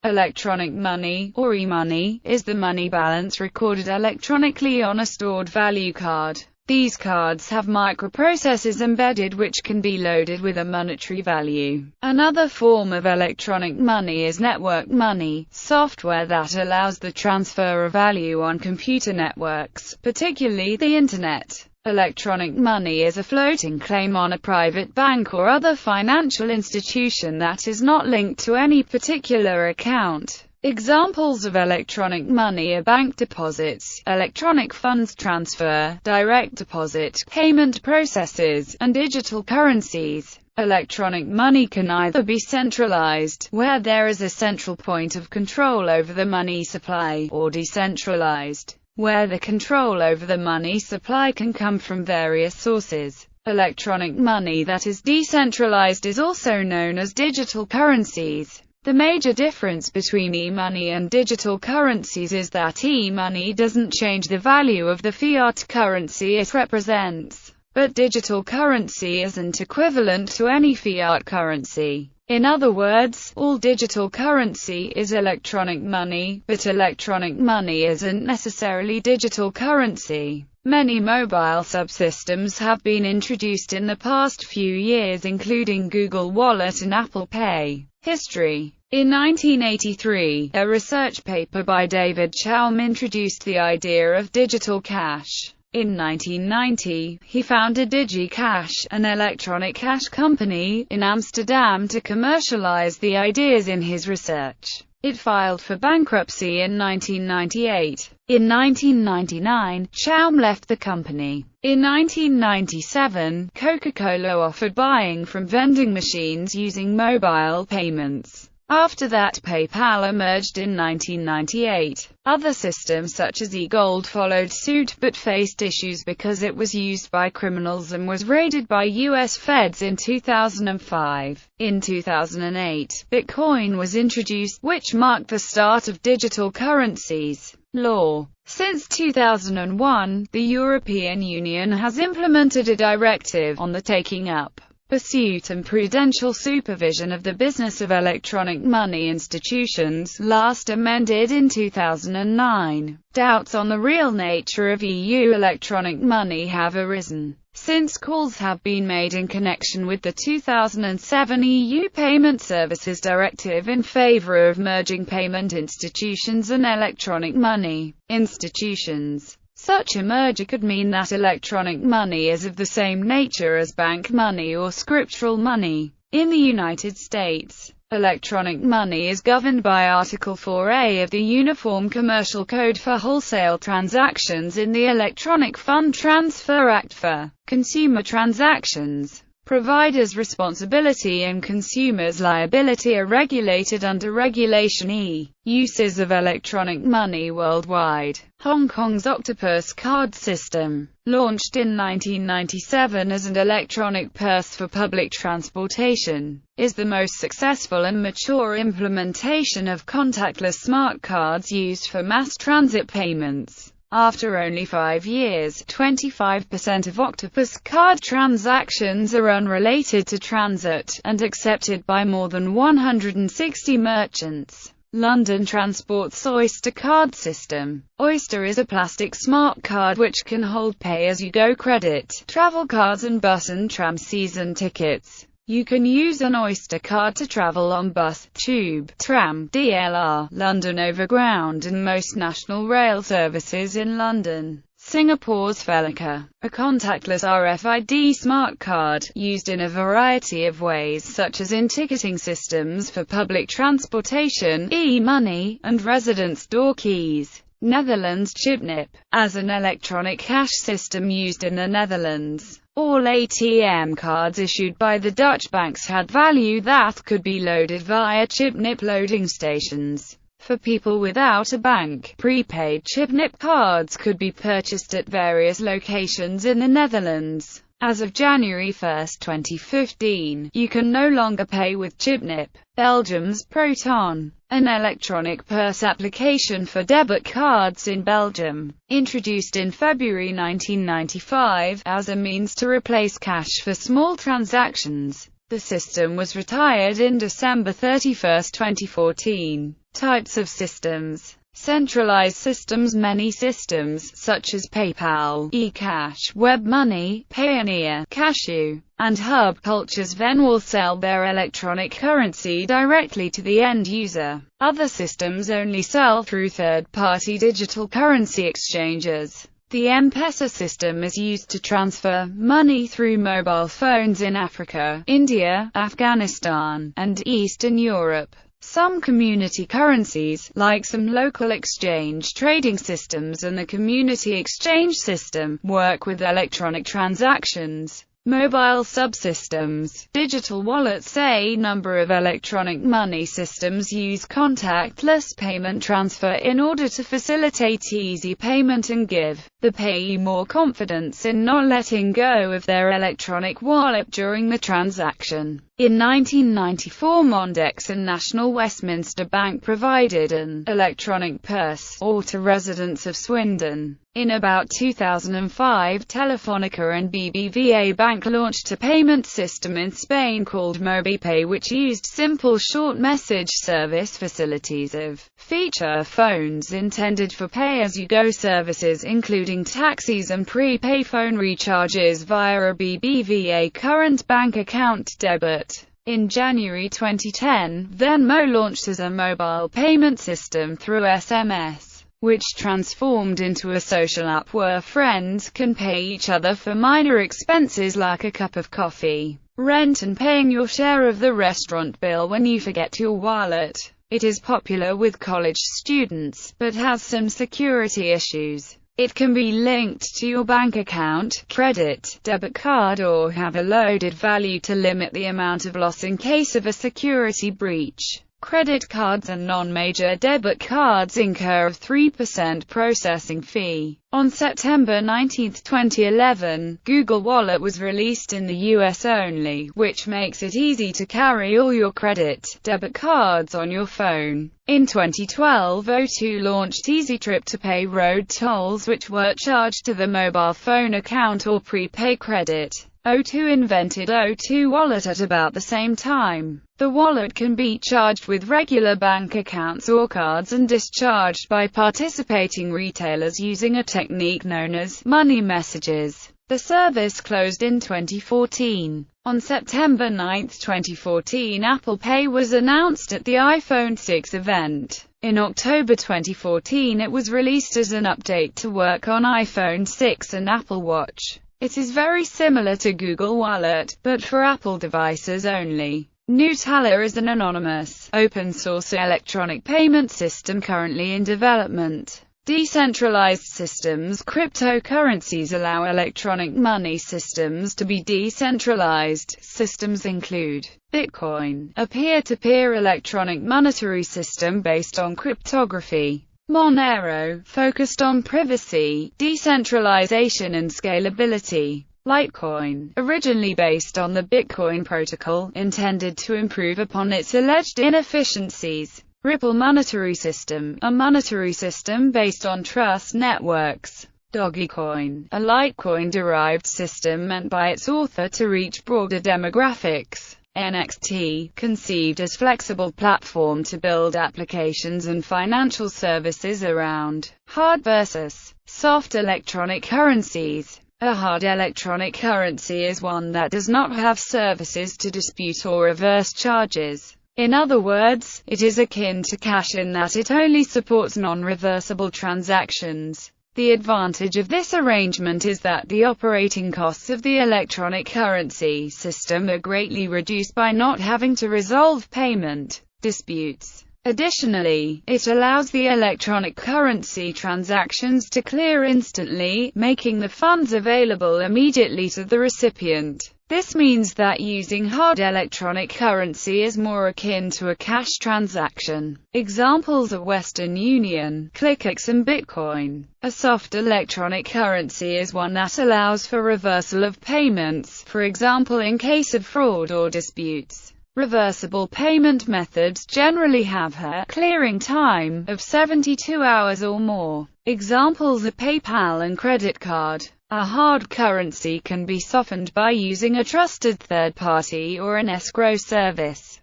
Electronic money, or e-money, is the money balance recorded electronically on a stored value card. These cards have microprocessors embedded which can be loaded with a monetary value. Another form of electronic money is network money, software that allows the transfer of value on computer networks, particularly the Internet. Electronic money is a floating claim on a private bank or other financial institution that is not linked to any particular account. Examples of electronic money are bank deposits, electronic funds transfer, direct deposit, payment processes, and digital currencies. Electronic money can either be centralized, where there is a central point of control over the money supply, or decentralized, where the control over the money supply can come from various sources. Electronic money that is decentralized is also known as digital currencies. The major difference between e-money and digital currencies is that e-money doesn't change the value of the fiat currency it represents, but digital currency isn't equivalent to any fiat currency. In other words, all digital currency is electronic money, but electronic money isn't necessarily digital currency. Many mobile subsystems have been introduced in the past few years, including Google Wallet and Apple Pay. History. In 1983, a research paper by David Chaum introduced the idea of digital cash. In 1990, he founded DigiCash, an electronic cash company, in Amsterdam to commercialize the ideas in his research. It filed for bankruptcy in 1998. In 1999, Chaum left the company. In 1997, Coca-Cola offered buying from vending machines using mobile payments. After that, PayPal emerged in 1998. Other systems such as eGold followed suit but faced issues because it was used by criminals and was raided by U.S. feds in 2005. In 2008, Bitcoin was introduced, which marked the start of digital currencies. Law. Since 2001, the European Union has implemented a directive on the taking up, pursuit and prudential supervision of the business of electronic money institutions, last amended in 2009. Doubts on the real nature of EU electronic money have arisen, since calls have been made in connection with the 2007 EU Payment Services Directive in favor of merging payment institutions and electronic money institutions. Such a merger could mean that electronic money is of the same nature as bank money or scriptural money. In the United States, electronic money is governed by Article 4A of the Uniform Commercial Code for wholesale transactions in the Electronic Fund Transfer Act for consumer transactions. Providers' responsibility and consumers' liability are regulated under Regulation E. Uses of electronic money worldwide. Hong Kong's Octopus card system, launched in 1997 as an electronic purse for public transportation, is the most successful and mature implementation of contactless smart cards used for mass transit payments. After only 5 years, 25% of Octopus card transactions are unrelated to transit, and accepted by more than 160 merchants. London Transport's Oyster card system. Oyster is a plastic smart card which can hold pay-as-you-go credit, travel cards and bus and tram season tickets. You can use an Oyster card to travel on bus, tube, tram, DLR, London Overground and most national rail services in London. Singapore's Felica, a contactless RFID smart card, used in a variety of ways such as in ticketing systems for public transportation, e-money, and residence door keys. Netherlands Chipnip, as an electronic cash system used in the Netherlands. All ATM cards issued by the Dutch banks had value that could be loaded via Chipnip loading stations. For people without a bank, prepaid Chipnip cards could be purchased at various locations in the Netherlands. As of January 1, 2015, you can no longer pay with Chipnip. Belgium's Proton, an electronic purse application for debit cards in Belgium, introduced in February 1995, as a means to replace cash for small transactions. The system was retired in December 31, 2014. Types of systems. Centralized systems. Many systems, such as PayPal, eCash, WebMoney, Payoneer, Cashew, and Hub Cultures Ven, will sell their electronic currency directly to the end user. Other systems only sell through third-party digital currency exchanges. The M-Pesa system is used to transfer money through mobile phones in Africa, India, Afghanistan, and Eastern Europe. Some community currencies, like some local exchange trading systems and the community exchange system, work with electronic transactions. Mobile subsystems. Digital wallets. A number of electronic money systems use contactless payment transfer in order to facilitate easy payment and give the payee more confidence in not letting go of their electronic wallet during the transaction. In 1994, Mondex and National Westminster Bank provided an electronic purse to residents of Swindon. In about 2005, Telefonica and BBVA Bank launched a payment system in Spain called MobiPay, which used simple short message service facilities of feature phones intended for pay-as-you-go services, including taxis and prepay phone recharges via a BBVA current bank account debit. In January 2010, Venmo launched as a mobile payment system through SMS, which transformed into a social app where friends can pay each other for minor expenses like a cup of coffee, rent, and paying your share of the restaurant bill when you forget your wallet. It is popular with college students, but has some security issues. It can be linked to your bank account, credit, debit card, or have a loaded value to limit the amount of loss in case of a security breach. Credit cards and non-major debit cards incur a 3% processing fee. On September 19, 2011, Google Wallet was released in the US only, which makes it easy to carry all your credit, debit cards on your phone. In 2012, O2 launched EasyTrip to pay road tolls, which were charged to the mobile phone account or prepay credit. O2 invented O2 Wallet at about the same time. The wallet can be charged with regular bank accounts or cards and discharged by participating retailers using a technique known as money messages. The service closed in 2014. On September 9, 2014, Apple Pay was announced at the iPhone 6 event. In October 2014, it was released as an update to work on iPhone 6 and Apple Watch. It is very similar to Google Wallet, but for Apple devices only. Nutella is an anonymous, open-source electronic payment system currently in development. Decentralized systems. Cryptocurrencies allow electronic money systems to be decentralized. Systems include Bitcoin, a peer-to-peer electronic monetary system based on cryptography. Monero, focused on privacy, decentralization and scalability. Litecoin, originally based on the Bitcoin protocol, intended to improve upon its alleged inefficiencies. Ripple monetary system, a monetary system based on trust networks. Dogecoin, a Litecoin-derived system meant by its author to reach broader demographics. NXT, conceived as flexible platform to build applications and financial services around. Hard versus soft electronic currencies. A hard electronic currency is one that does not have services to dispute or reverse charges. In other words, it is akin to cash in that it only supports non-reversible transactions. The advantage of this arrangement is that the operating costs of the electronic currency system are greatly reduced by not having to resolve payment disputes. Additionally, it allows the electronic currency transactions to clear instantly, making the funds available immediately to the recipient. This means that using hard electronic currency is more akin to a cash transaction. Examples are Western Union, ClickX and Bitcoin. A soft electronic currency is one that allows for reversal of payments, for example in case of fraud or disputes. Reversible payment methods generally have a clearing time of 72 hours or more. Examples are PayPal and credit card. A hard currency can be softened by using a trusted third party or an escrow service.